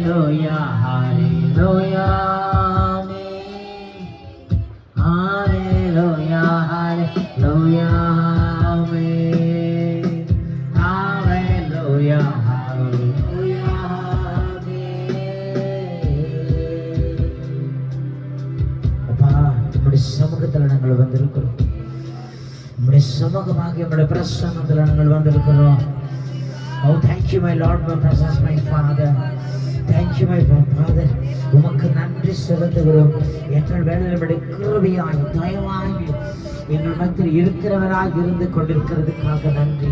Hallelujah, hallelujah, hallelujah, hallelujah, hallelujah, hallelujah. அப்பா, நம்முடைய சமூகத்தில் நாங்கள் வந்திருக்கிறோம். நம்முடைய சமூகமாக நம்முடைய பிரசன்னத்தில் நாங்கள் வந்திருக்கிறோம். Oh, thank you, my Lord, my precious, my Father. Thank you, my Father. உமக்கு நன்றி செலுத்துகிறோம். எங்கள் வேலையிலுடைய கிருபையாய் தயவாய் எங்கள் மத்தியில் இருக்கிறவராக இருந்து கொண்டிருக்கிறதுக்காக நன்றி.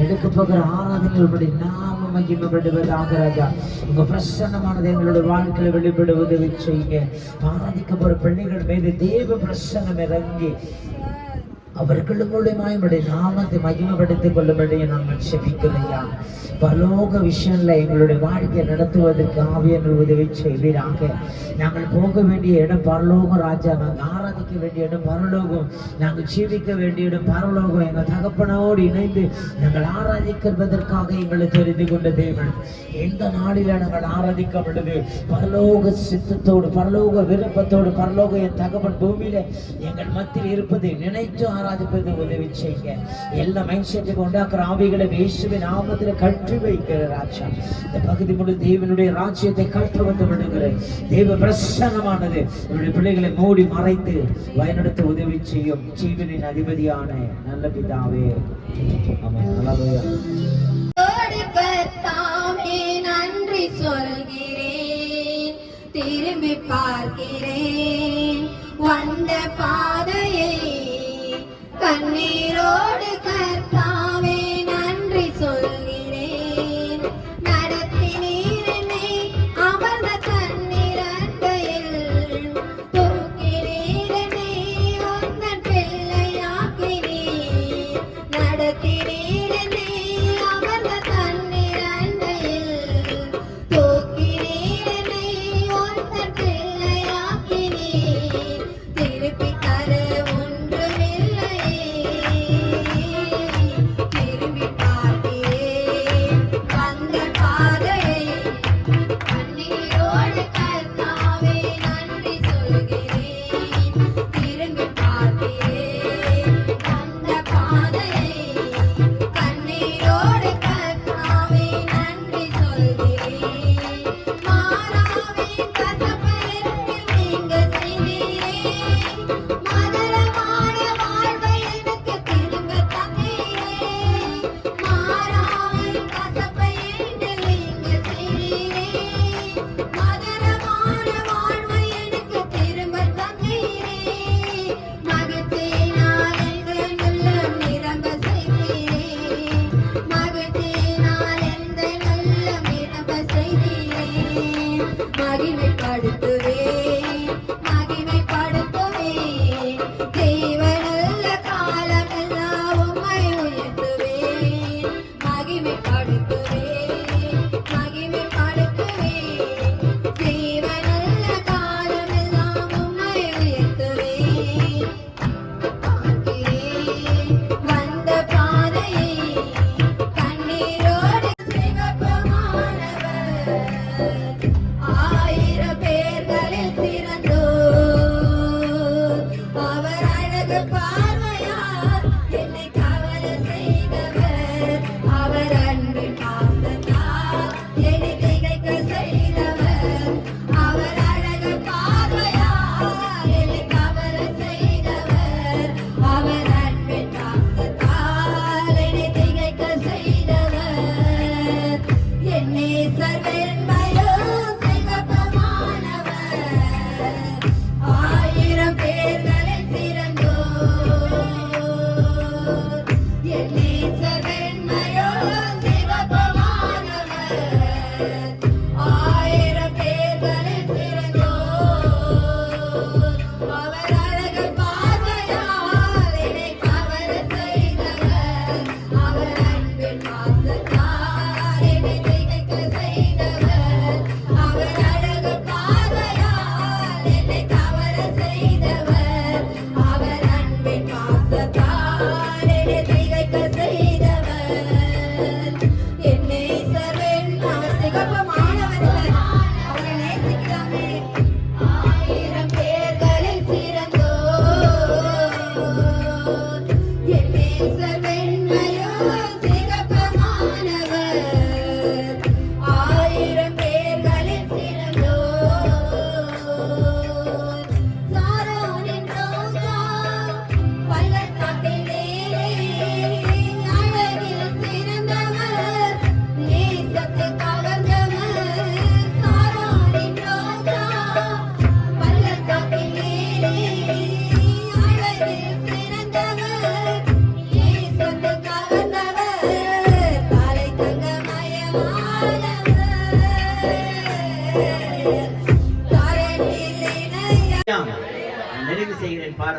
எடுக்க போகிற ஆராதனைகளுடைய நாம மகிமைப்படுவதாக ராஜா. உங்க பிரசன்னமானது எங்களுடைய வாழ்க்கையில் வெளிப்படுவது செய்யுங்க. ஆராதிக்க போற பிள்ளைகள் மீது தேவ பிரசன்னம் இறங்கி அவர்கள் மூலமாய் நாமத்தை மகிமைப்படுத்திக் கொள்ளும்படியே நாங்கள் செபிக்கலையா. பரலோக விஷயம்ல எங்களுடைய வாழ்க்கையை நடத்துவதற்கு ஆவியானவர் உதவி செய்வீராக. நாங்கள் போக வேண்டிய இடம் பரலோகம் ராஜா. நாங்கள் ஆராதிக்க வேண்டிய இடம் பரலோகம். நாங்கள் ஜீவிக்க வேண்டிய இடம் பரலோகம். எங்கள் தகப்பனோடு இணைந்து நாங்கள் ஆராதிக்கிறதற்காக எங்களை தெரிந்து கொண்ட தேவன். எந்த நாளில நாங்கள் ஆராதிக்கப்படுது பரலோக சித்தத்தோடு, பரலோக விருப்பத்தோடு, பரலோக என் தகப்பன் பூமியில எங்கள் மத்தியில் இருப்பதை நினைத்து ஆராதிப்பது உதவி செய்யுங்க. எல்லா மைண்ட் செட்டுக்கு உண்டாக்குற ஆவிகளை இயேசுவின் நாமத்தில் கற்று வைக்கிற ராஜா. இந்த பகுதி முழு தேவனுடைய ராஜ்யத்தை கற்று வந்து விடுகிற தேவ பிரசன்னமானது என்னுடைய பிள்ளைகளை மூடி மறைத்து வழிநடத்த உதவி செய்யும் ஜீவனின் அதிபதியான நல்ல பிதாவே. ஆமென். ஹல்லேலூயா. நன்றி சொல்கிறேன், திரும்பி பார்க்கிறேன் வந்த பாதையை கண்ணீரோடு கர்த்தாவே நன்றி சொல்கிறேன். நடத்தினீர் என்னை அமர்ந்த தண்ணீர் அண்டையில், தூக்கினீர் என்னை உந்தன் பிள்ளையாக்கினீர். நடத்தினீர் என்னை அமர்ந்த தண்ணீர் அண்டையில், தூக்கினீர் என்னை உந்தன் பிள்ளையாக்கினீர். திருப்பி தர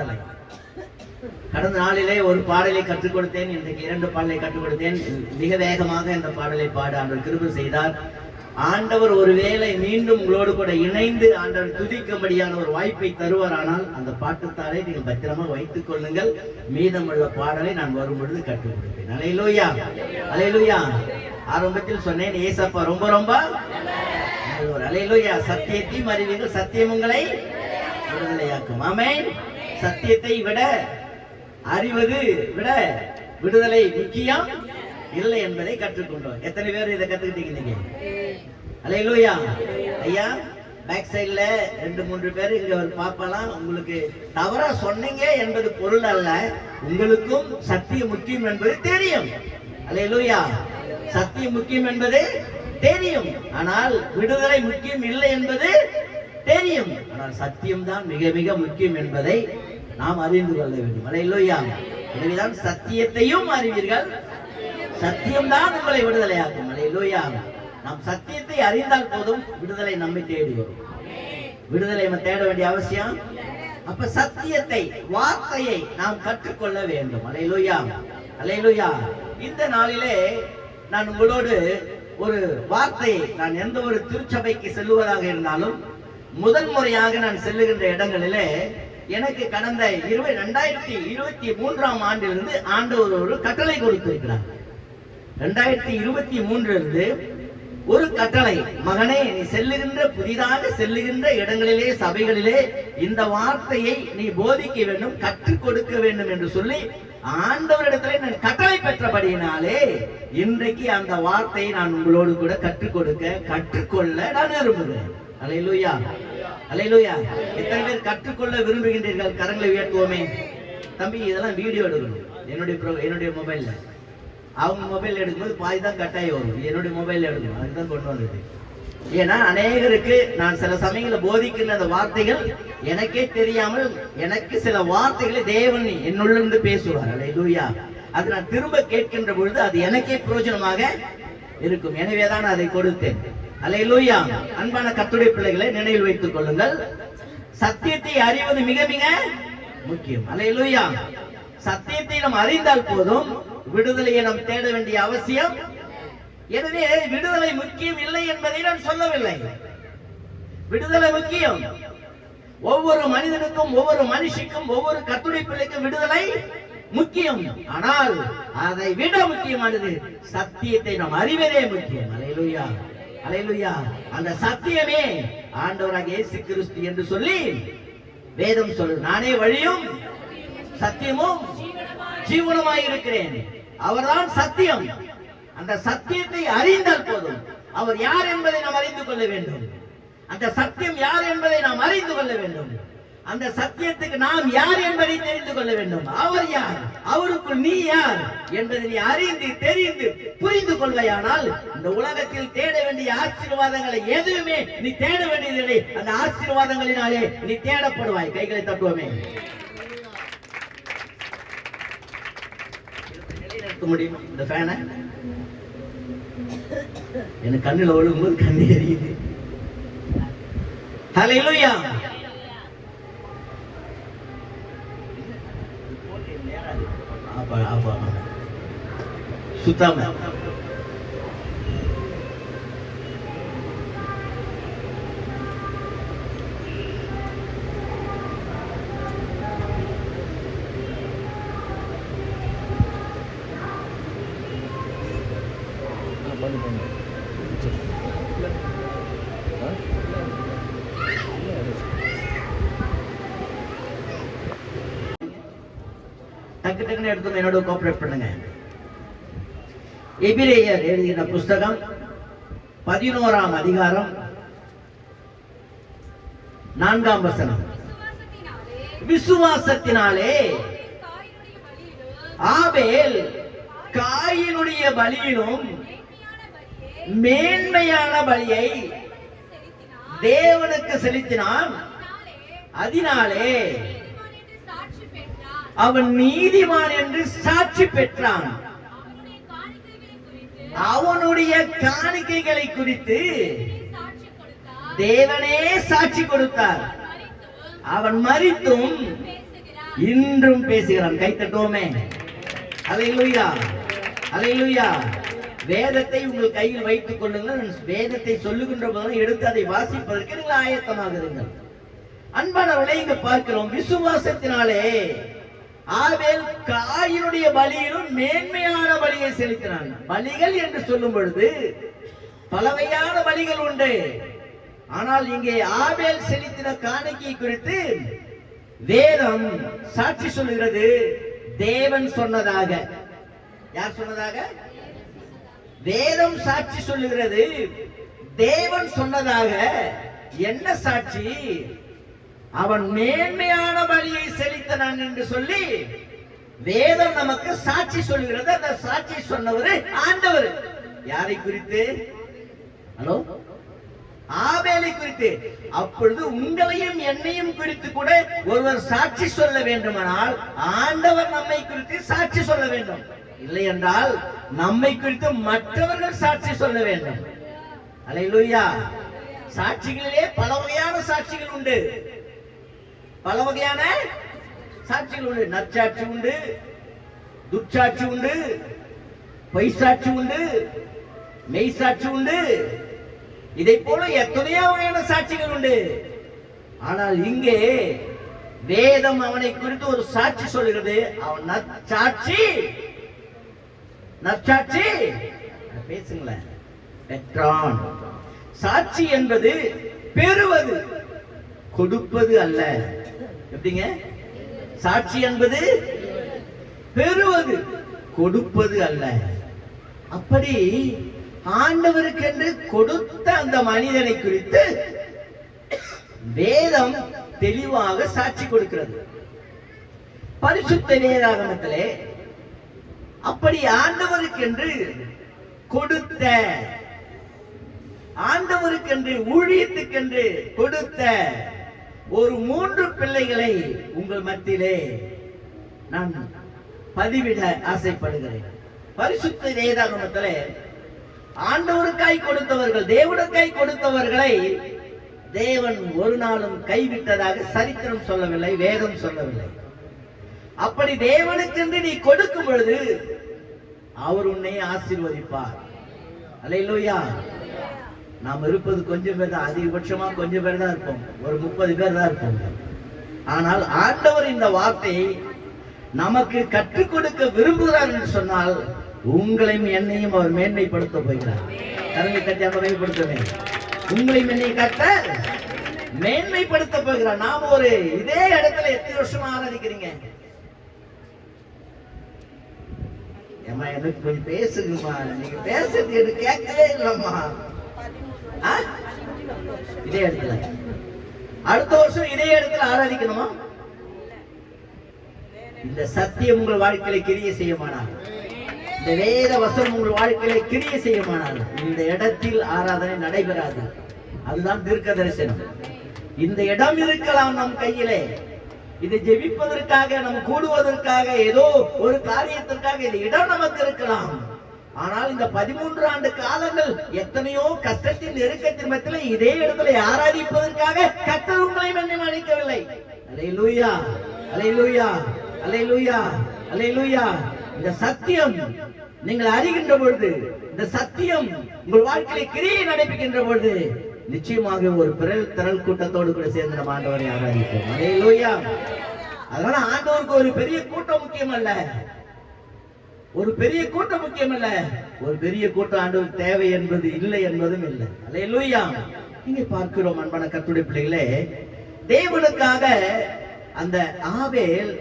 பாடலை. கடந்த நாளிலே ஒரு பாடலை கற்றுக் கொடுத்தேன், இன்றைக்கு 2 பாடலை கற்றுக் கொடுத்தேன். மிக வேகமாக இந்த பாடலை பாட ஆண்டவர் கிருபை செய்தார். ஆண்டவர் ஒருவேளை மீண்டும் உங்களோடு கூட இணைந்து ஆண்டவர் துதிக்கும்படியான ஒரு வாய்ப்பை தருவாரானால் அந்த பாட்டுத்தாரை நீங்கள் பத்திரமா வைத்துக் கொள்ளுங்கள். மீதமுள்ள பாடலை நான் வரும் பொழுது கற்றுக் கொடுத்தேன். அல்லேலூயா, அல்லேலூயா. ஆரம்பத்தில் சொன்னேன், ஏசப்பா ரொம்ப ரொம்ப நல்லவர். அல்லேலூயா. சத்தியத்தையும் அறிவீர்கள், சத்தியம் உங்களை விடுதலையாக்கும். ஆமென். சத்தியத்தை விட அறிவது விட விடுதலை முக்கியம் இல்லை என்பதை கற்றுக்கொண்டோம். எத்தனை பேர் இதை கத்துக்கிட்டீங்க நீங்க? அல்லேலூயா. ஐயா பேக் சைடுல 2-3 பேர் இங்க ஒரு பாப்பாலாம். உங்களுக்கு தவறா சொன்னீங்க என்பது பொருள் அல்ல, உங்களுக்கும் சத்தியம் முக்கியம் என்பது தெரியும். அல்லேலூயா. சத்தியம் முக்கியம் என்பது தெரியும், ஆனால் விடுதலை முக்கியம் இல்லை என்பது தெரியும். ஆனால் சத்தியம் தான் மிக மிக முக்கியம் என்பதை நாம் அறிந்து கொள்ள வேண்டும். அல்லேலூயா. எனவேதான் சத்தியத்தையும் அறிவீர்கள், சத்தியம்தான் உங்களை விடுதலையாக்கும். அல்லேலூயா. நாம் சத்தியத்தை அறிந்தால் போதும் விடுதலை நம்மை தேடி வரும். விடுதலை நம்ம தேட வேண்டிய அவசியம். அப்ப சத்தியத்தை, வார்த்தையை நாம் கற்றுக்கொள்ள வேண்டும். அல்லேலூயா, அல்லேலூயா. இந்த நாளிலே நான் உங்களோடு ஒரு வார்த்தையை, நான் எந்த ஒரு திருச்சபைக்கு செல்லுவதாக இருந்தாலும் முதல் முறையாக நான் செல்லுகின்ற இடங்களிலே எனக்கு கடந்த 2023ஆம் ஆண்டிலிருந்து ஆண்டவர் ஒரு கட்டளை கொடுத்திருக்கிறார். 2023 ஒரு கட்டளை, மகனே நீ செல்லுகின்ற, புதிதாக செல்லுகின்ற இடங்களிலே, சபைகளிலே இந்த வார்த்தையை நீ போதிக்க வேண்டும், கற்றுக் கொடுக்க வேண்டும் என்று சொல்லி ஆண்டவரிடத்திலே நான் கட்டளை பெற்றபடியினாலே இன்றைக்கு அந்த வார்த்தையை நான் உங்களோடு கூட கற்றுக் கொடுக்க, கற்றுக்கொள்ள நான் விரும்புகிறேன். அல்லேலூயா, அல்லேலூயா. எத்தனை பேர் கற்றுக்கொள்ள விரும்புகின்றீர்கள்? கரங்களை உயர்த்துவோமே. தம்பி, இதெல்லாம் வீடியோ எடுக்கணும். என்னுடைய மொபைல்ல, அவங்க மொபைல் எடுக்கும்போது பாதி தான் கட்டாயம் வரும். என்னுடைய மொபைல் எடுக்கணும், அதுதான் கொண்டு வந்தது. ஏன்னா அநேகருக்கு நான் சில சமயங்களில் போதிக்கின்ற அந்த வார்த்தைகள் எனக்கே தெரியாமல் எனக்கு சில வார்த்தைகளை தேவன் என்னுள்ளிருந்து பேசுவார். அல்லேலூயா. அது நான் திரும்ப கேட்கின்ற பொழுது அது எனக்கே பிரயோஜனமாக இருக்கும். எனவேதான் அதை கொடுத்தேன். அல்லேலூயா. அன்பான கர்த்தருடைய பிள்ளைகளை நினைவில் வைத்துக் கொள்ளுங்கள், சத்தியத்தை அறிவது மிக மிக முக்கியம். அல்லேலூயா. சத்தியத்தை நாம் அறிந்தால் போதும், விடுதலையை நாம் தேட வேண்டிய அவசியம். எனவே விடுதலை முக்கியம் இல்லை என்பதை நான் சொல்லவில்லை. விடுதலை முக்கியம். ஒவ்வொரு மனிதனுக்கும், ஒவ்வொரு மனுஷிக்கும், ஒவ்வொரு கர்த்தருடைய பிள்ளைக்கும் விடுதலை முக்கியம். ஆனால் அதை விட முக்கியமானது சத்தியத்தை நாம் அறிவதே முக்கியம். அல்லேலூயா, அல்லேலூயா. அந்த சத்தியமே ஆண்டவராகிய இயேசு கிறிஸ்து என்று சொல்லி வேதம் சொல்லுது. நானே வழியும் சத்தியமும் ஜீவனுமாய் இருக்கிறேன். அவர்தான் சத்தியம். அந்த சத்தியத்தை அறிந்தால் போதும். அவர் யார் என்பதை நாம் அறிந்து கொள்ள வேண்டும். அந்த சத்தியம் யார் என்பதை நாம் அறிந்து கொள்ள வேண்டும். அந்த சத்தியத்துக்கு நாம் யார் என்பதை தெரிந்து கொள்ள வேண்டும். அவர் யார், அவருக்குள் நீ யார் என்பதை நீ அறிந்து தெரிந்து புரிந்து கொள்வாயானால் இந்த உலகத்தில் தேட வேண்டிய ஆசீர்வாதங்களை எதுவுமே நீ தேட வேண்டியதில்லை. அந்த ஆசீர்வாதங்களினாலே நீ தேடப்படுவாய். கைகளை தட்டுவோமே. முடியும் இந்த ஃபேனை எனக்கு கண்ணில் ஒழுங்கும்போது கண்ணு எரியுது. ஹல்லேலூயா. சுத்தாம டக்கு டக்குன்னு எடுத்து என்னோட கோஆபரேட் பண்ணுங்க. எபிரேயர் எழுதின புஸ்தகம் 11ஆம் அதிகாரம் 4ஆம் வசனம். விசுவாசத்தினாலே ஆபேல் காயினுடைய பலியிலும் மேன்மையான பலியை தேவனுக்கு செலுத்தினான். அதனாலே அவன் நீதிமான் என்று சாட்சி பெற்றான். அவனுடைய காணிக்கைகளை குறித்து தேவனே சாட்சி கொடுத்தார். அவன் மரித்தும் இன்றும் பேசுகிறான். கைத்தட்டோமே. அல்லேலூயா, அல்லேலூயா. வேதத்தை உங்கள் கையில் வைத்துக் கொள்ளுங்கள். வேதத்தை சொல்லுகின்ற போது எடுத்து அதை வாசிப்பதற்கு நீங்கள் ஆயத்தமாக இருங்கள். அன்பானவர்களே, இங்க பார்க்கிறோம், விசுவாசத்தினாலே ஆபேல் காயினுடைய பலியிலும் மேன்மையான பலியை செலுத்தினான். பலிகள் என்று சொல்லும் பொழுது பலவையான பலிகள் உண்டு. ஆனால் இங்கே ஆபேல் செலுத்தின காணிக்கை குறித்து வேதம் சாட்சி சொல்லுகிறது. தேவன் சொன்னதாக. யார் சொன்னதாக? வேதம் சாட்சி சொல்லுகிறது. தேவன் சொன்னதாக. என்ன சாட்சி? அவன் மேன்மையான பலியை செலுத்தினான் என்று சொல்லி வேதம் நமக்கு சாட்சி சொல்லுகிறது. அந்த சாட்சி சொன்னவர் ஆண்டவர். யாரை குறித்து? ஹலோ, ஆபேலை குறித்து. அப்பொழுது உங்களையும் என்னையும் குறித்து கூட ஒருவர் சாட்சி சொல்ல வேண்டுமானால் ஆண்டவர் நம்மை குறித்து சாட்சி சொல்ல வேண்டும். இல்லை என்றால் நம்மை குறித்து மற்றவர்கள் சாட்சி சொல்ல வேண்டும். அல்லேலூயா. சாட்சிகளிலே பல வகையான சாட்சிகள் உண்டு. பல வகையான சாட்சிகள் உண்டு. நற்சாட்சி உண்டு, துர்ச்சாட்சி உண்டு, பொய் சாட்சி உண்டு, மெய் சாட்சி உண்டு. இதை போல எத்தனையோ வகையான சாட்சிகள் உண்டு. ஆனால் இங்கே வேதம் அவனை குறித்து ஒரு சாட்சி சொல்கிறது. அவன் நற்சாட்சி. நற்சாட்சி பேசுங்களேன். பெற்றான். சாட்சி என்பது பெறுவது, கொடுப்பது அல்ல. எப்படிங்க? சாட்சி என்பது பெறுவது, கொடுப்பது அல்ல. அப்படி ஆண்டவருக்கென்று கொடுத்த அந்த மனிதனை குறித்து வேதம் தெளிவாக சாட்சி கொடுக்கிறது. பரிசுத்த வேதாகமத்திலே அப்படி ஆண்டவருக்கென்று கொடுத்த, ஆண்டவருக்கென்று ஊழியத்துக்கென்று கொடுத்த ஒரு 3 பிள்ளைகளை உங்கள் மத்தியிலே நான் பதிவிட ஆசைப்படுகிறேன். பரிசுத்த வேதாகமத்திலே ஆண்டவருக்காய் கொடுத்தவர்கள், தேவனுக்காய் கொடுத்தவர்களை தேவன் ஒரு நாளும் கைவிட்டதாக சரித்திரம் சொல்லவில்லை, வேதம் சொல்லவில்லை. அப்படி தேவனுக்கென்று நீ கொடுக்கும் பொழுது அவர் உன்னை ஆசீர்வதிப்பார். அல்லேலூயா. நாம் இருப்பது கொஞ்சம் பேர் தான், அதிகபட்சமா கொஞ்சம் பேர் தான் இருப்போம், ஒரு 30 பேர் தான் இருப்போம். ஆனால் ஆண்டவர் இந்த வார்த்தையை நமக்கு கற்றுக் கொடுக்க விரும்புகிறார் என்று சொன்னால் உங்களையும் என்னையும் அவர் மேன்மைப்படுத்த போகிறார். கரங்களை தட்டி மேம்படுத்துவேன். உங்களையும் என்னை கட்ட மேன்மைப்படுத்த போகிறார். நாம ஒரு இதே இடத்துல எத்தனை வருஷமா ஆராதிக்கிறீங்க? ஏமா எனக்கு கொஞ்சம் பேசுங்கம்மா, நீங்க பேசுறது எனக்கு கேட்கவே இல்லம்மா. இதே இடத்துல அடுத்த வருஷம் இதே இடத்துல ஆராதிக்கணுமா? இந்த சத்தியம் உங்கள் வாழ்க்கையில கிரியை செய்யுமானால், இந்த வேத வசனம் உங்கள் வாழ்க்கையில கிரியை செய்யுமானால் இந்த இடத்தில் ஆராதனை நடைபெறாது. அதுதான் தீர்க்க தரிசனம். இந்த இடம் இருக்கலாம் நம் கையிலே, இது ஜெபிப்பதற்காக, நம்ம கூடுவதற்காக, ஏதோ ஒரு காரியத்திற்காக இந்த இடம் நமக்கு இருக்கலாம். ஆனால் இந்த 13 ஆண்டு காலங்கள் எத்தனையோ கஷ்டத்தின் நெருக்கத்தின் மத்தியிலே இதே இடத்துல ஆராதிப்பதற்காக கர்த்தர் உங்களை என்னை அழைக்கவில்லை. அல்லேலூயா, அல்லேலூயா, அல்லேலூயா, அல்லேலூயா. இந்த சத்தியம் நீங்கள் அறிகின்ற பொழுது, இந்த சத்தியம் உங்கள் வாழ்க்கையை கிரியை நடைபெறுகின்ற பொழுது நிச்சயமாக ஒரு திரள் கூட்டத்தோடு கூட சேர்ந்து நம்ம ஆண்டவரை ஆராதிப்போம். அல்லேலூயா. அதனால ஆண்டவருக்கு ஒரு பெரிய கூட்டம் முக்கியம் அல்ல, ஒரு பெரிய கூட்டம் முக்கியம் அல்ல, ஒரு பெரிய கூட்டம் ஆண்டவருக்கு தேவை என்பது இல்லை என்பதும் இல்லை. அல்லேலூயா. இங்கே பார்க்கிறோம் அன்பான கர்த்தருடைய பிள்ளைகளே, தேவனுக்காக அந்த ஆபேல்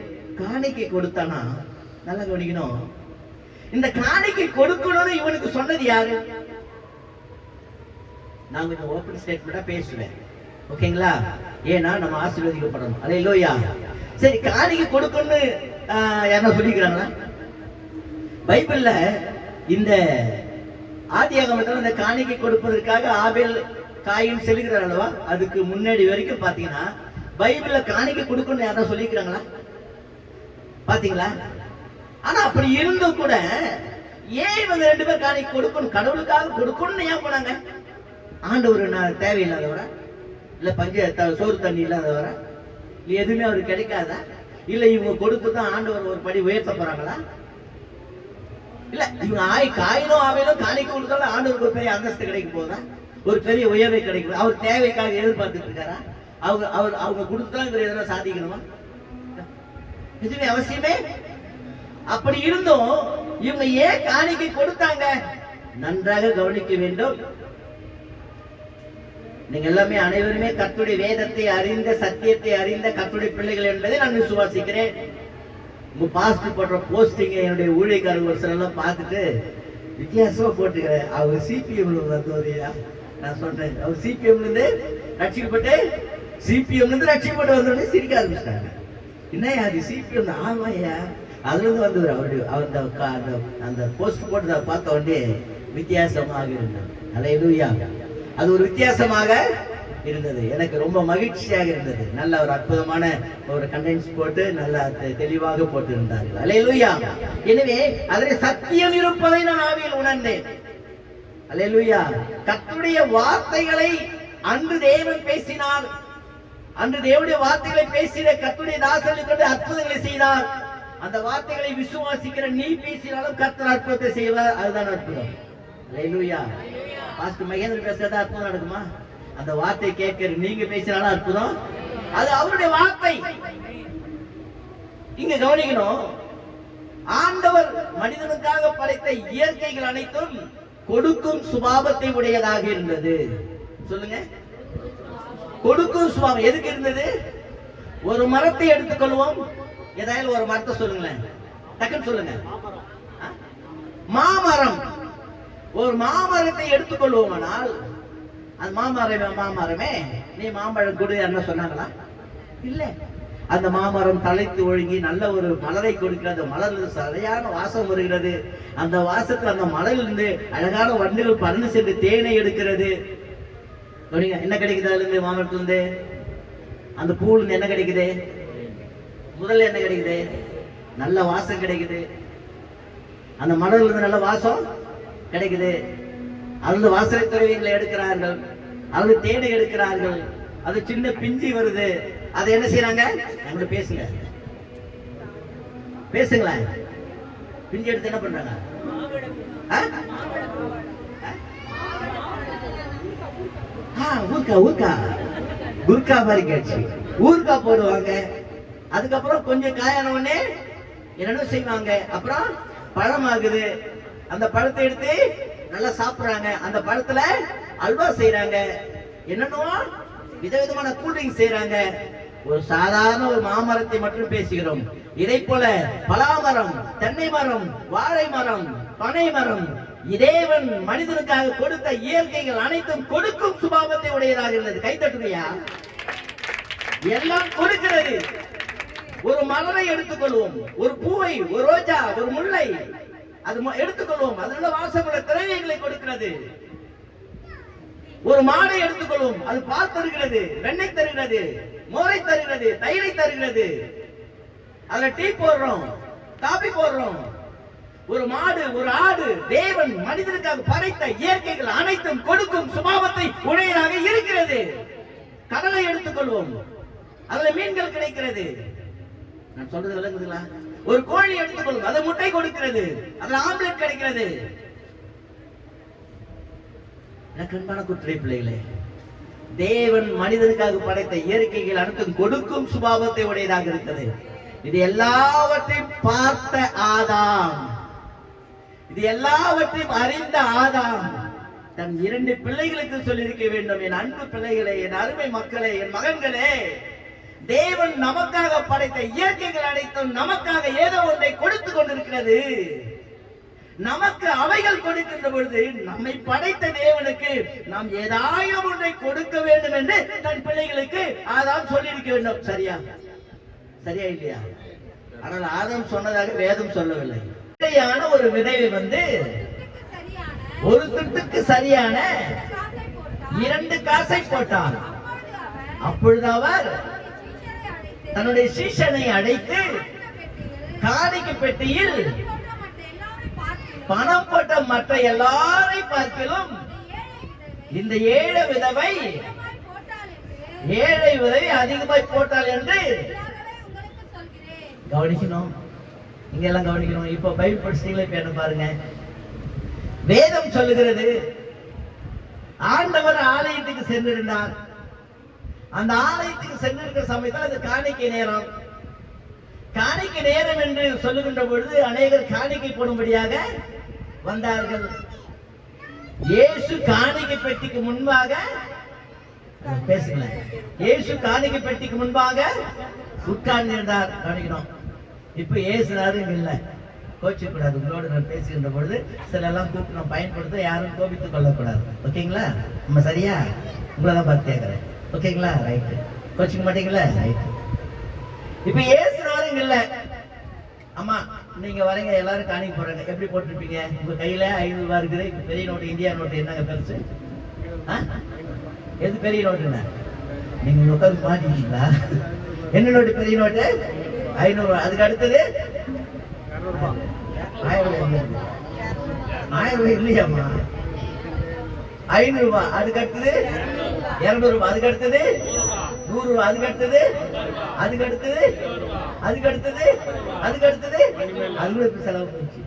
காணிக்கை கொடுத்தானா? நல்லா கவனிக்கணும். இந்த காணிக்கை கொடுக்கணும்னு இவனுக்கு சொன்னது யாரு? நான் கொஞ்சம் ஓபன் ஸ்டேட்மெண்டா பேசுவேன், ஓகேங்களா? ஏன்னா நம்ம ஆசீர்வதிக்கப்படணும். அல்லேலூயா. சரி, காணிக்கை கொடுக்கணும்னு யாரா சொல்லிக்கிறாங்களா? பைபிள்ல இந்த ஆதியாகமத்துல இந்த காணிக்கை கொடுப்பதற்காக ஆபேல் காயின் செல்கிறார் அல்லவா? அதுக்கு முன்னாடி வரைக்கும் பாத்தீங்கன்னா பைபிள்ல காணிக்கை கொடுக்கணும்னு யாரா சொல்லிக்கிறாங்களா? பாத்தீங்களா? ஆனா அப்படி இருந்தும் கூட ஏன் இவங்க 2 பேர் காணிக்கை கொடுக்கணும், கடவுளுக்காக கொடுக்கணும்னு ஏன் போனாங்க? ஆண்டவர் தேவையில்லாதவரா? இல்ல சோறு தண்ணி இல்லாதவரா? இல்ல எதுவுமே அவருக்கு கிடைக்காதா? இல்ல இவங்க கொடுத்துதான் ஆண்டவர் ஒரு படி உயர்த்த போறாங்களா? இல்ல இவங்க காயினோ ஆவையிலும் காணிக்க கொடுத்தாலும் ஆண்டவருக்கு ஒரு பெரிய அந்தஸ்து கிடைக்க போதா? ஒரு பெரிய உயர்வை கிடைக்கும்? அவர் தேவைக்காக எதிர்பார்த்துட்டு இருக்காரா? அவங்க கொடுத்துதான் இவர் எதனா சாதிக்கணுமா? இதுவே அவசியமே. அப்படி இருந்தும் இவங்க ஏன் காணிக்கை கொடுத்தாங்க? நன்றாக கவனிக்க வேண்டும். நீங்க எல்லாமே அனைவருமே கர்த்தருடைய வேதத்தை அறிந்த, சத்தியத்தை அறிந்த கர்த்தருடைய பிள்ளைகள் என்பதை நான் விசுவாசிக்கிறேன். உங்க பாஸ்ட் போடுற போஸ்டிங் என்னுடைய ஊழியக்காரர் ஒரு சிலர் பார்த்துட்டு வித்தியாசமா போட்டுக்கிறேன். அவர் சிபிஎம்ல வந்தவரையா நான் சொல்றேன். அவர் சிபிஎம்ல இருந்து ரட்சிக்கப்பட்டு சிபிஎம்ல இருந்து ரட்சிக்கப்பட்டு வந்தோடனே சிரிக்க ஆரம்பிச்சிட்டாங்க. என்ன அது சிபிஎம்? ஆமாயா, அதுல இருந்து வந்தவர். அவருடைய அந்த போஸ்ட் போட்டு பார்த்த உடனே வித்தியாசமாக இருந்தது. அல்லேலூயா. அது ஒரு வித்தியாசமாக இருந்தது. எனக்கு ரொம்ப மகிழ்ச்சியாக இருந்தது. நல்ல ஒரு அற்புதமான ஒரு கண்டென்ஸ் போட்டு நல்ல தெளிவாக போட்டு இருந்தார்கள். அல்லேலூயா. எனவே அதில் சத்தியம் இருப்பதை நான் ஆவியில் உணர்ந்தேன். அல்லேலூயா. கர்த்தருடைய வார்த்தைகளை அன்று தேவன் பேசினார். அன்று தேவனுடைய வார்த்தைகளை பேசின கர்த்தருடைய தாசர்கள் அற்புதங்களை செய்தார். அந்த வார்த்தைகளை விசுவாசிக்கிற நீ பேசினாலும் கர்த்தர் அற்புதத்தை செய்வார். அதுதான் அற்புதம். அல்லேலூயா. பாஸ்டர் மகேந்திரன் பேசுறதா அற்புதம் நடக்குமா? அந்த வார்த்தை கேட்கிற நீங்க பேசினாலும் அற்புதம். அது அவருடைய வார்த்தை. இங்க கவனிக்கணும். ஆண்டவர் மனிதனுக்காக படைத்த இயற்கைகள் அனைத்தும் கொடுக்கும் சுபாவத்தை உடையதாக இருந்தது. சொல்லுங்க, கொடுக்கும் சுபாவம் எதுக்கு இருந்தது? ஒரு மரத்தை எடுத்துக்கொள்வோம். ஏதாவது ஒரு மரத்தை சொல்லுங்களேன், டக்குன்னு சொல்லுங்க. மாமரம். ஒரு மாமரத்தை எடுத்துக்கொள்வோமானால் அந்த மாமரமே நீ மாம்பழம் கொடு என்ன சொன்னாங்களா? இல்ல. அந்த மாமரம் தலைத்து ஒழுங்கி நல்ல ஒரு மலரை கொடுக்கிறது. மலர்ல சரியான வாசம் வருகிறது. அந்த வாசத்துல அந்த மலரிலிருந்து அழகான வண்டுகள் பறந்து சென்று தேனை எடுக்கிறது. என்ன கிடைக்குது? அதுல இருந்து மாமரத்துல இருந்து அந்த பூல இருந்து என்ன கிடைக்குது? முதல்ல என்ன கிடைக்குது? நல்ல வாசம் கிடைக்குது. அந்த மலர்ல இருந்து நல்ல வாசம் கிடைக்குது. அதுல வாசனை திரவியங்களை எடுக்கிறார்கள். அதுல தேனை எடுக்கிறார்கள். அது சின்ன பிஞ்சி வருது. அதை என்ன செய்யறாங்க? என்கிட்ட பேசுங்க, பேசுங்களேன். பிஞ்சி எடுத்து என்ன பண்றாங்க? ஊர்கா குர்கா மாதிரி கேட்சி ஊர்கா போடுவாங்க. அதுக்கப்புறம் கொஞ்சம் காயான உடனே என்னென்ன செய்வாங்க? அப்புறம் பழம் ஆகுது. அந்த பழத்தை எடுத்து நல்லா சாப்பிடுறாங்க. அந்த பழத்துல அல்வா செய்யறாங்க. என்னென்னோ விதவிதமான கூல்ட்ரிங்க் செய்யறாங்க. ஒரு சாதாரண ஒரு மாமரத்தை மட்டும் பேசுகிறோம். இதை போல பலாமரம், தென்னை மரம், வாழை மரம், பனை மரம், இறைவன் மனிதனுக்காக கொடுத்த இயற்கைகள் அனைத்தும் கொடுக்கும் சுபாவத்தை உடையதாக இருந்தது. கைத்தட்டுமையா? எல்லாம் கொடுக்கிறது. ஒரு மலரை எடுத்துக்கொள்வோம், ஒரு பூவை, ஒரு ரோஜா, ஒரு முல்லை அது எடுத்துக்கொள்வோம். அதனால வாசமுள்ள திரவியங்களை கொடுக்கிறது. ஒரு மாடை எடுத்துக்கொள்வோம், அது பால் தருகிறது, வெண்ணெய் தருகிறது, மோரை தருகிறது, தயிரை தருகிறது. அதுல டீ போடுறோம், காபி போடுறோம். ஒரு மாடு, ஒரு ஆடு, தேவன் மனிதனுக்காக படைத்த இயற்கைகள் அனைத்தும் கொடுக்கும் சுபாவத்தை உடையதாக இருக்கிறது. கடலை எடுத்துக்கொள்வோம், அதுல மீன்கள் கிடைக்கிறது. நான் சொல்றது விளங்குதுங்களா? ஒரு கோழி எடுத்துக்கொள்ளும், அது முட்டை கொடுக்கிறது, அதுல ஆம்லெட் கிடைக்கிறது. அன்பான குற்றை பிள்ளைகளே, தேவன் மனிதனுக்காக படைத்த இயற்கைகள் அனைத்தும் கொடுக்கும் சுபாவத்தை உடையதாக இருக்கிறது. இது எல்லாவற்றையும் பார்த்த ஆதாம், இது எல்லாவற்றையும் அறிந்த ஆதாம் தன் 2 பிள்ளைகளுக்கு சொல்லியிருக்க வேண்டும், என் அன்பு பிள்ளைகளே, என் அருமை மக்களே, என் மகன்களே, தேவன் நமக்காக படைத்த இயற்கைகள் அனைத்தும் நமக்காக ஏதோ ஒன்றை கொடுத்து கொண்டிருக்கிறது. நமக்கு அவைகள் கொடுக்கின்ற பொழுது நம்மை படைத்த தேவனுக்கு நாம் ஏதாயும் ஒன்றை கொடுக்க வேண்டும் என்று தன் பிள்ளைகளுக்கு ஆதாம் சொல்லியிருக்க வேண்டும். சரியா? சரியா இல்லையா? ஆனால் ஆதாம் சொன்னதாக வேதம் சொல்லவில்லை. சரியான ஒரு விதையை ஒரு துட்டுக்கு சரியான 2 காசை போட்டார். அப்பொழுது அவர் தன்னுடைய சீஷனை அழைத்து காணிக்கை பெட்டியில் பணம் போட்ட மற்ற எல்லாரை பார்க்கிலும் இந்த ஏழை விதவை அதிகமாய் போட்டாள் என்று கவனிக்கணும், இங்க எல்லாம் கவனிக்கணும். இப்ப பைபிள் படிச்சிட்டீங்களா? இப்ப என்ன பாருங்க, வேதம் சொல்லுகிறது ஆண்டவர் ஆலயத்துக்கு சென்றிருந்தார். அந்த ஆலயத்துக்கு சென்றிருக்கிற சமயத்தில் அது காணிக்கை நேரம். காணிக்கை நேரம் என்று சொல்லுகின்ற பொழுது அநேகர் காணிக்கை போடும்படியாக வந்தார்கள். இயேசு காணிக்கை பெட்டிக்கு முன்பாக பேசல, இயேசு காணிக்கை பெட்டிக்கு முன்பாக உட்கார்ந்திருந்தார். கவனிக்கணும். இப்ப இயேசுனாரு இல்ல, கோச்சிக்க கூடாது. உங்களோட நான் பேசுகின்ற பொழுது சில எல்லாம் கூப்பிட்டு நான் பயன்படுத்த யாரும் கோபித்துக் கொள்ளக்கூடாது. ஓகேங்களா? நம்ம சரியா? உங்களை தான் பார்த்து கேட்கிறேன். ஓகேங்களா? ரைட்டு. கோச்சிக்க மாட்டீங்களா? ரைட்டு. இப்ப ஏசுனாலும் இல்ல. அம்மா நீங்க வரீங்க, எல்லாரும் காணிக்க போறாங்க, எப்படி போட்டிருப்பீங்க? உங்க கையில 500 ரூபாய் இருக்குது. இப்ப பெரிய நோட்டு, இந்தியா நோட்டு என்னங்க பெருசு? எது பெரிய நோட்டுண்ணா? நீங்க உட்காந்து மாட்டிக்கிட்டீங்களா? என்ன நோட்டு பெரிய நோட்டு? 500 ரூபாய். அதுக்கு அடுத்தது 1000 ரூபாய் இல்லையாம்மா? 500 ரூபாய். அதுக்கு அடுத்தது 200 ரூபாய். அதுக்கு அடுத்தது 100 ரூபாய். அதுக்கு அடுத்தது அதுக்கு அடுத்தது அதுக்கு அடுத்தது அதுக்கு அடுத்தது அதுக்கு செலவு போச்சு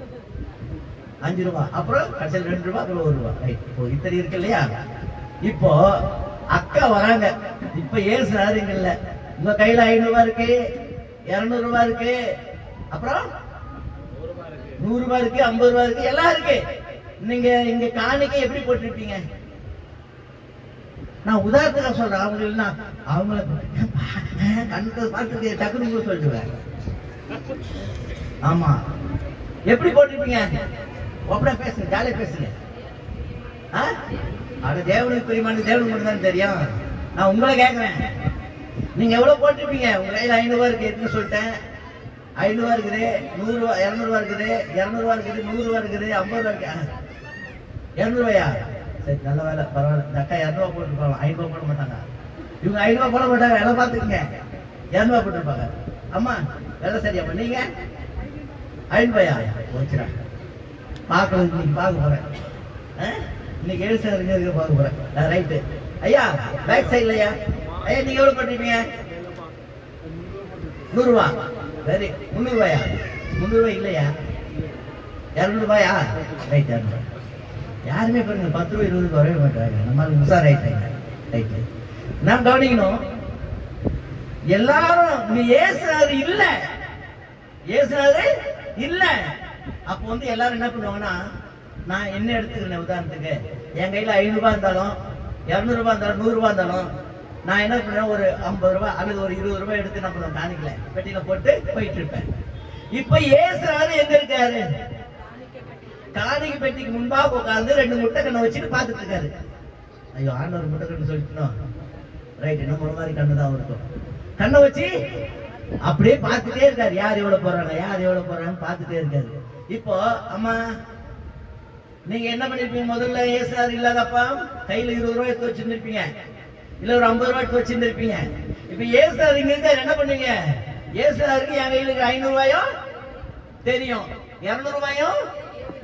5 ரூபாய். அப்புறம் கடைசியில் 2 ரூபாய், அப்புறம் 1 ரூபாய். ரைட். இப்போ இத்தனை இருக்கு இல்லையா? இப்போ அக்கா வராங்க. இப்ப ஏசுறாருங்க இல்ல, உங்க கையில 500 ரூபாய் இருக்கு, 200 ரூபாய் இருக்கு, அப்புறம் 100 ரூபாய் இருக்கு, 50 ரூபாய் இருக்கு, எல்லாம் இருக்கு. நீங்க இங்க காணிக்கை எப்படி போட்டிருப்பீங்க? நான் உதாரணத்துக்கு சொல்றேன். அவங்கள கண்ணுக்கு பார்த்து டக்குனு சொல்லிடுவேன். ஆமா, எப்படி போட்டிருப்பீங்க? அப்படியே பேசுங்க, ஜாலியா பேசுங்க. அட தேவனுக்கு பிரியமான தேவனுக்கு மட்டும் தான் தெரியும். நான் உங்களை கேட்கிறேன், நீங்க எவ்வளவு போட்டிருப்பீங்க? உங்க கையில 500 ரூபாய் இருக்கு, எதுன்னு சொல்லிட்டேன். 500 ரூபாய் இருக்குது, 100 ரூபாய், 200 ரூபாய் இருக்குது, 200 ரூபாய் இருக்குது, 100 ரூபாய் இருக்குது, 50 ரூபாய் இருக்கு. 200 ரூபாயா? சரி, நல்ல வேலை, பரவாயில்ல. இந்த அக்கா 200 ரூபாய் போட்டுருப்பாங்க, 500 ரூபாய் போட மாட்டாங்க. இவங்க 500 ரூபாய் போட மாட்டாங்க, வேலை பார்த்துக்குங்க. 200 ரூபாய் போட்டுருப்பாங்க. அம்மா வேலை சரியாம்மா. நீங்க 500 ரூபாயா? வச்சுறா பார்க்கணும். இன்னைக்கு பார்க்க போறேன். இன்னைக்கு 7 சார் பார்க்க போறேன். ரைட்டு. ஐயா பேக் சைட்ல ஐயா, ஐயா நீங்க எவ்வளவு போட்டிருப்பீங்க? 100 ரூபாய். சரி, 300 ரூபாயா? 300 ரூபாய் இல்லையா? 200 ரூபாயா? ரைட். 200 ரூபாய். யாருமே பாருங்க 10 ரூபாய் 20 ரூபாய் வரவே மாட்டாங்க. நம்மளால உஷார் ஆயிட்டாங்க. ரைட்டு. நாம் கவனிக்கணும். எல்லாரும் நீ ஏசுனாரு இல்ல, ஏசுனாரு இல்ல. அப்போ வந்து எல்லாரும் என்ன பண்ணுவாங்கன்னா, நான் என்ன எடுத்துக்கிறேன் உதாரணத்துக்கு, என் கையில 500 ரூபாய் இருந்தாலும் 200 ரூபாய் இருந்தாலும் 100 ரூபாய் இருந்தாலும் நான் என்ன பண்ணுவேன், ஒரு 50 ரூபாய் அல்லது ஒரு 20 ரூபாய் எடுத்து நான் பண்ணுவேன், காணிக்கல பெட்டியில போட்டு போயிட்டு இருப்பேன். இப்ப ஏசுனாரு எங்க இருக்காரு? காணிக்கை பெட்டிக்கு முன்பாக உட்கார்ந்து 2 முட்டை கண்ணை வச்சுட்டு பாத்துட்டு இருக்காரு. ஐயோ ஆண்டவர் முட்டை கண்ணு சொல்லிட்டோம். ரைட். நம்ம மாதிரி கண்ணு தான் இருக்கும். கண்ணை வச்சு அப்படியே பார்த்துட்டே இருக்காரு. யார் எவ்வளவு போறாங்க, யார் எவ்வளவு போறாங்கன்னு பார்த்துட்டே இருக்காரு. இப்போ அம்மா நீங்க என்ன பண்ணிருப்பீங்க? முதல்ல ஏசுனார் இல்லாதப்பா கையில 20 ரூபாய் எடுத்து வச்சிருந்திருப்பீங்க, இல்ல ஒரு 50 ரூபாய் எடுத்து வச்சிருந்திருப்பீங்க. இப்ப ஏசுனார் இங்க இருக்காரு, என்ன பண்ணுவீங்க? ஏசுனாருக்கு என் கையில 500 ரூபாயும் தெரியும், 200 ரூபாயும்.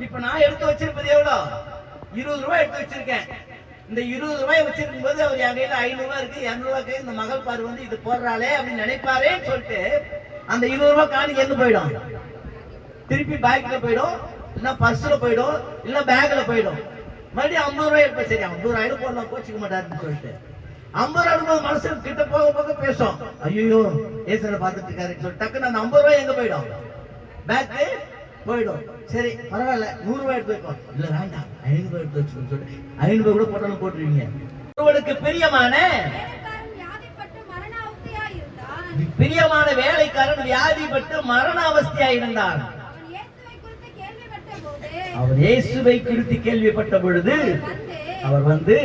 இப்ப நான் எடுத்து வச்சிருப்பது எவ்வளவு? 20 ரூபாய் எடுத்து வச்சிருக்கேன். இந்த 20 ரூபாய் வச்சிருக்கும் போது அவர் என் கையில 500 ரூபாய் இருக்கு, 200 ரூபாய்க்கு இந்த மகள் பாரு வந்து இது போடுறாளே அப்படின்னு நினைப்பாரேன்னு சொல்லிட்டு அந்த 20 ரூபாய் காணிக்கு எங்க போயிடும்? திருப்பி பேக்ல போயிடும், இல்ல பர்ஸ்ல போயிடும், இல்ல பேக்ல போயிடும். மறுபடியும் 50 ரூபாய் எடுப்பேன். சரி 50 ரூபாய் போடலாம், கோச்சிக்க மாட்டாருன்னு சொல்லிட்டு 50 ரூபாய் மனசு கிட்ட போக போக பேசும். ஐயோ ஏசுல பாத்துட்டு இருக்காருன்னு சொல்லிட்டு டக்குன்னு அந்த 50 ரூபாய் எங்க போயிடும்? பேக்கு போயிடும். சரி பரவாயில்ல, 100 ரூபாய் எடுத்து வைப்போம். இல்ல வேண்டாம் 500 ரூபாய் எடுத்து வச்சுக்கோன்னு சொல்லிட்டு 500 ரூபாய் கூட போட்டாலும் போட்டுருவீங்க. ஒருவனுக்கு பிரியமான வேலைக்காரன் வியாதிப்பட்டு மரண அவஸ்தையா இருந்தான். அவர் இயேசுவை குறித்து கேள்விப்பட்ட பொழுது அவர் வந்து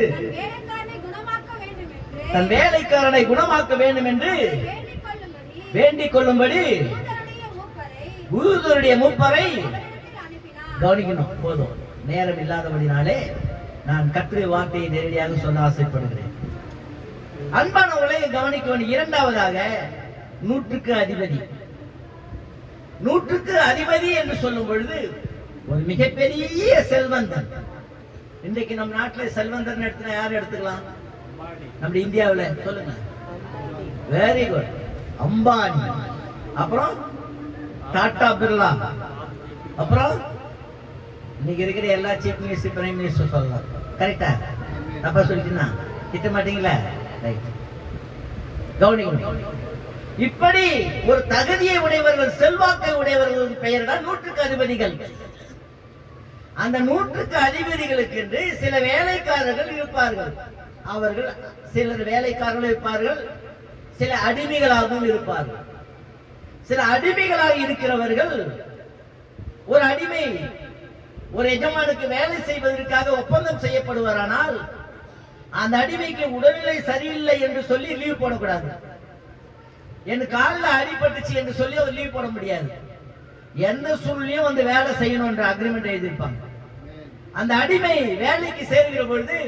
தன் வேலைக்காரனை குணமாக்க வேண்டும் என்று வேண்டிக் கொள்ளும்படி யூதருடைய மூப்பரை கவனிக்கணும். போதும், நேரம் இல்லாதபடினாலே நான் கர்த்தருடைய வார்த்தையை நேரடியாக சொல்ல ஆசைப்படுகிறேன். அன்பானவர்களை கவனிக்க வேண்டிய இரண்டாவதாக நூற்றுக்கு அதிபதி. நூற்றுக்கு அதிபதி என்று சொல்லும் பொழுது ஒரு மிகப்பெரிய செல்வந்தன். இன்றைக்கு நம் நாட்டில் செல்வந்தன் எடுத்துனா யார் எடுத்துக்கலாம்? நம்ம இந்தியாவில் சொல்லுங்க. Very good, Ambani. அப்புறம் டாடா பிர்லா, அப்புறம் இன்னைக்கு இருக்கிற எல்லா சீஃப் மினிஸ்டர் பிரைம் மினிஸ்டர் சொல்லலாம். கரெக்டா? தப்பா சொல்லிட்டுனா திட்ட மாட்டீங்களா? ரைட், கவனிக்கணும். இப்படி ஒரு தகுதியை உடையவர்கள், செல்வாக்கை உடையவர்கள் பெயர் தான் நூற்றுக்கு அதிபதிகள். அந்த நூற்றுக்கு அதிபதிகளுக்கு என்று சில வேலைக்காரர்கள் இருப்பார்கள். அவர்கள் சிலர் வேலைக்காரர்கள் இருப்பார்கள், சில அடிமைகளாகவும் இருப்பார்கள். சில அடிமைகளாக இருக்கிறவர்கள், ஒரு அடிமை ஒரு எஜமானுக்கு வேலை செய்வதற்காக ஒப்பந்தம் செய்யப்படுவாரானால் அந்த அடிமைக்கு உடல்நிலை சரியில்லை என்று சொல்லி லீவ் போடக்கூடாது. என் காலில் அடிபட்டுச்சு என்று சொல்லி அவர் லீவ் போட முடியாது. எந்த சூழ்நிலையும் வந்து வேலை செய்யணும் என்ற அக்ரிமெண்ட் எழுதியிருப்பாங்க. அந்த அடிமை வேலைக்கு சேர்கிற பொழுது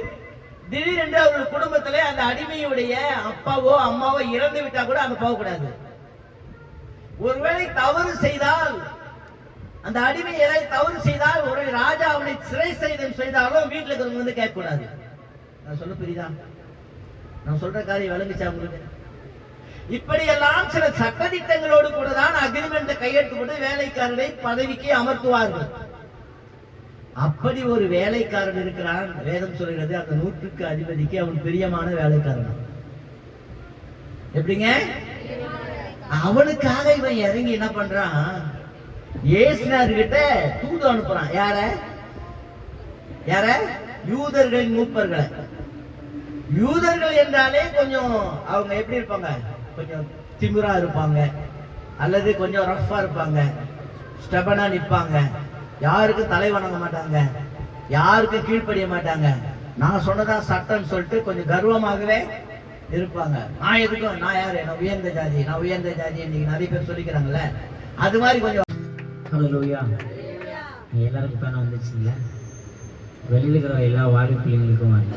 திடீரென்று அவர்கள் குடும்பத்திலே அந்த அடிமையுடைய அப்பாவோ அம்மாவோ இறந்து விட்டா கூட அங்க போகக்கூடாது. ஒருவேளை தவறு செய்தால், அந்த அடிமை ஏதாவது தவறு செய்தால், ஒரு ராஜா அவனை சிறை செய்தல் செய்தாலும் வீட்டுல இருக்கிறவங்க வந்து கேட்க கூடாது. நான் சொல்ல புரியுதா? நான் சொல்ற காரியம் விளங்குச்சா உங்களுக்கு? இப்படி எல்லாம் சில சட்டதிட்டங்களோடு கூட தான் அக்ரிமெண்ட் கையெழுத்து போட்டு வேலைக்காரரை பதவிக்கு அமர்த்துவார்கள். அப்படி ஒரு வேலைக்காரன் இருக்கிறான். வேதம் சொல்கிறது அந்த நூற்றுக்கு அதிபதிக்கு அவன் பிரியமான வேலைக்காரன். எப்படிங்க? அவனுக்காக இவன் இறங்கி என்ன பண்றான்? இயேசுநாதர்கிட்ட தூது அனுப்புறான். யார? யார? யூதர்களின் மூப்பர்களை. யூதர்கள் என்றாலே கொஞ்சம் அவங்க எப்படி இருப்பாங்க? கொஞ்சம் திமிரா இருப்பாங்க, அல்லது கொஞ்சம் ரஃபா இருப்பாங்க, ஸ்டெபனா நிற்பாங்க, யாருக்கும் தலை வணங்க மாட்டாங்க, யாருக்கும் கீழ்ப்படிய மாட்டாங்க. நான் சொன்னதான் சட்டம் சொல்லிட்டு கொஞ்சம் கர்வமாகவே இருப்பாங்க. நான் எதுக்கும், நான் யாரு, நான் உயர்ந்த ஜாதி, நான் உயர்ந்த ஜாதி இன்னைக்கு நிறைய பேர் சொல்லிக்கிறாங்கல்ல, அது மாதிரி கொஞ்சம். ஹல்லேலூயா. எல்லாருக்கும் பேன வந்துச்சுல்ல, வெளியில் இருக்கிற எல்லா வாரி பிள்ளைங்களுக்கும் வாங்க.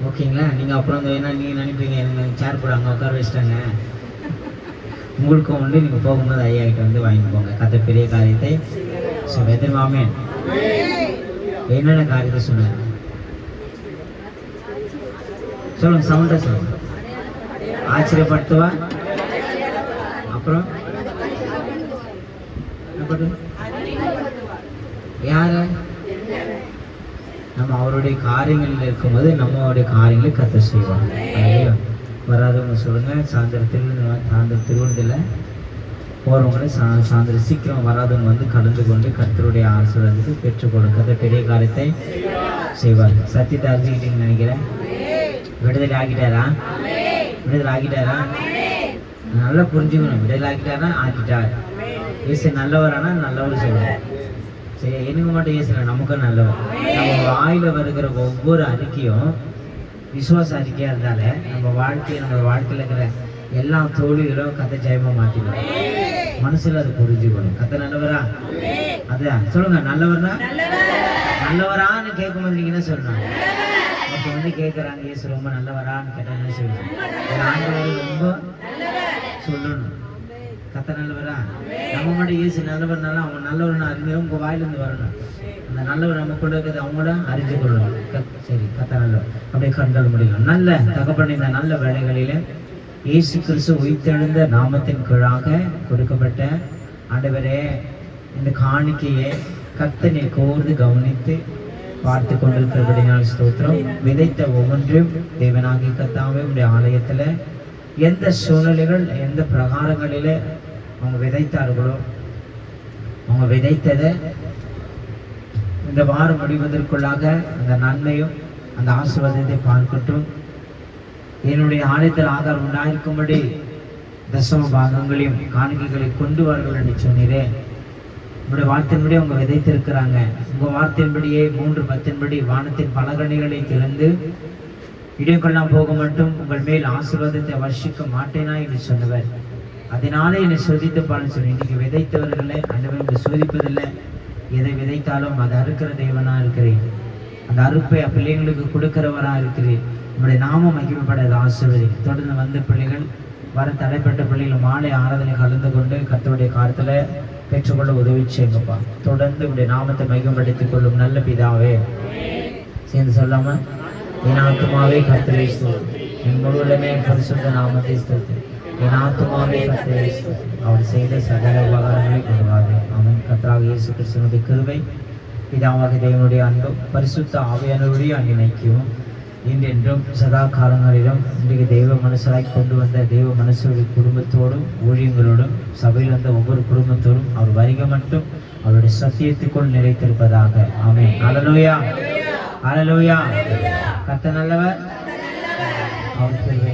ஓகேங்களா? நீங்கள் அப்புறம் ஏன்னா நீங்கள் நினைப்பீங்க எனக்கு சேர் போட அங்கே உட்கார வச்சுட்டாங்க, உங்களுக்கும் உண்டு. நீங்கள் போகும்போது ஐயா கிட்ட வந்து வாங்கிட்டு போங்க. கத்த பெரிய காரியத்தை எதிர்மாமே என்னென்ன காரியத்தை சொன்னாங்க சொல்லுங்க, சவுண்டா சொல்லுங்க. ஆச்சரியப்படுத்துவா, அப்புறம் யார? நம்ம அவருடைய காரியங்களில் இருக்கும்போது நம்மளுடைய காரியங்களை கத்த செய்வாங்க. வராதவங்க சொல்லுங்க, சாயந்தரம் திருவண்ணத்தில் போறவங்க சாயந்தரம் சீக்கிரம் வராதவங்க வந்து கலந்து கொண்டு கர்த்தருடைய ஆசீர்வாதத்தை பெற்றுக்கொள்ளும். கத்த பெரிய காரியத்தை செய்வார். சத்தியத்தை அறிஞ்சுக்கிட்டீங்கன்னு நினைக்கிறேன். விடுதலை ஆகிட்டாரா? விடுதலை ஆகிட்டாரா? நல்லா புரிஞ்சுக்கணும். விடுதலை ஆகிட்டாரா? ஆக்கிட்டார். இயேசு நல்லவரானா நல்லவர் சொல்லுவார். சரி, எனக்கு மட்டும் இயேசு நமக்கும் நல்லவர். நம்ம வாயில வருகிற ஒவ்வொரு அறிக்கையும் விசுவாச அறிக்கையா இருந்தால நம்ம வாழ்க்கையில இருக்கிற எல்லா தோல்விகளும் கத்த ஜெயமா மாத்திடும். மனசுல அது புரிஞ்சுக்கணும். கத்த நல்லவரா? அதான் சொல்லுங்க, நல்லவர்னா நல்லவரான்னு கேட்கும்போது நீங்க என்ன சொல்லணும்? அப்ப வந்து கேட்கறாங்க, இயேசு ரொம்ப நல்லவரான்னு கேட்டா என்ன சொல்லணும்? ஆண்டவர் ரொம்ப சொல்லணும். கத்த நல்லவரா? நம்ம மட்டும் இயேசு நல்லவர்னால அவங்க நல்லவர்னு அறிஞரும் உங்க வாயிலிருந்து வரணும். அந்த நல்லவர் நமக்குள்ள இருக்கிறது அவங்கள அறிஞ்சு கொள்ளணும். சரி, கத்த நல்லவர். அப்படியே கண்கள் முடியணும். நல்ல தகப்பன், இந்த நல்ல வேலைகளில இயேசு கிறிஸ்து உயிர்த்தெழுந்த நாமத்தின் கீழாக கொடுக்கப்பட்ட ஆண்டவரே, இந்த காணிக்கையை கர்த்தனை கூர்ந்து கவனித்து பார்த்து கொண்டிருக்கிறபடினால் ஸ்தோத்திரம். விதைத்த ஒவ்வொன்றையும் தேவனாகி கர்த்தாவே உடைய ஆலயத்துல எந்த சூழ்நிலைகள் எந்த பிரகாரங்களில அவங்க விதைத்தார்களோ அவங்க விதைத்ததை இந்த வாரம் முடிவதற்குள்ளாக அந்த நன்மையும் அந்த ஆசீர்வாதத்தை பார்க்கட்டும். என்னுடைய ஆலயத்தில் ஆதாரம் உண்டாயிருக்கும்படி தசம பாகங்களையும் காணிக்கைகளை கொண்டு வார்கள் என்று சொன்னீரே. உங்களுடைய வார்த்தையின்படி அவங்க விதைத்திருக்கிறாங்க. உங்க வார்த்தையின்படியே 3:10 வானத்தின் பலகணிகளை திறந்து இடையெல்லாம் போக மட்டும் உங்கள் மேல் ஆசீர்வாதத்தை வர்ஷிக்க மாட்டேனா என்று சொன்னவர். அதனாலே என்னை சோதித்து பாருன்னு சொல்லி இன்னைக்கு விதைத்தவர்களை ஆண்டவர் சோதிப்பதில்லை. எதை விதைத்தாலும் அதை அறுக்கிற தேவனா இருக்கிறேன். அந்த அறுப்பை பிள்ளைங்களுக்கு கொடுக்கிறவரா இருக்கிறேன். உங்களுடைய நாமம் மகிமைப்படாத ஆசீர்வதி. தொடர்ந்து வந்த பிள்ளைகள், வர தடைப்பட்ட பிள்ளைகள் மாலை ஆராதனை கலந்து கொண்டு கர்த்தருடைய காலத்துல பெற்றுக்கொள்ள உதவி செய்யுங்கப்பா. தொடர்ந்து உங்களுடைய நாமத்தை மகிமைப்படுத்திக் கொள்ளும் நல்ல பிதாவே. சேர்ந்து சொல்லாம, என் ஆத்துமாவே கர்த்தரை ஸ்தோத்திரி, என் முழுவதுமே பரிசுத்த நாமத்தை ஸ்தோத்திரி. என் ஆத்துமாவே கர்த்தரை ஸ்துதி. அவர் செய்த சகல உபகாரங்களை கொண்டுவாரு. அவன் கர்த்தராகிய இயேசு கிறிஸ்துவினுடைய கிருபை, பிதாவாகிய தேவனுடைய அன்பும் பரிசுத்த ஆவியானவருடைய அன்பினைக்கும் இன்றென்றும் சதா காலங்களிலும் இன்றைக்கு தெய்வ மனுஷராய் கொண்டு வந்த தெய்வ மனுஷருடைய குடும்பத்தோடும் ஊழியங்களோடும் சபையில் வந்த ஒவ்வொரு குடும்பத்தோடும் அவர் வருகை மட்டும் அவருடைய சத்தியத்துக்குள் நிலைத்திருப்பதாக. ஆமென். அல்லேலூயா, அல்லேலூயா. கர்த்தர் நல்லவர், அவர் கிருபை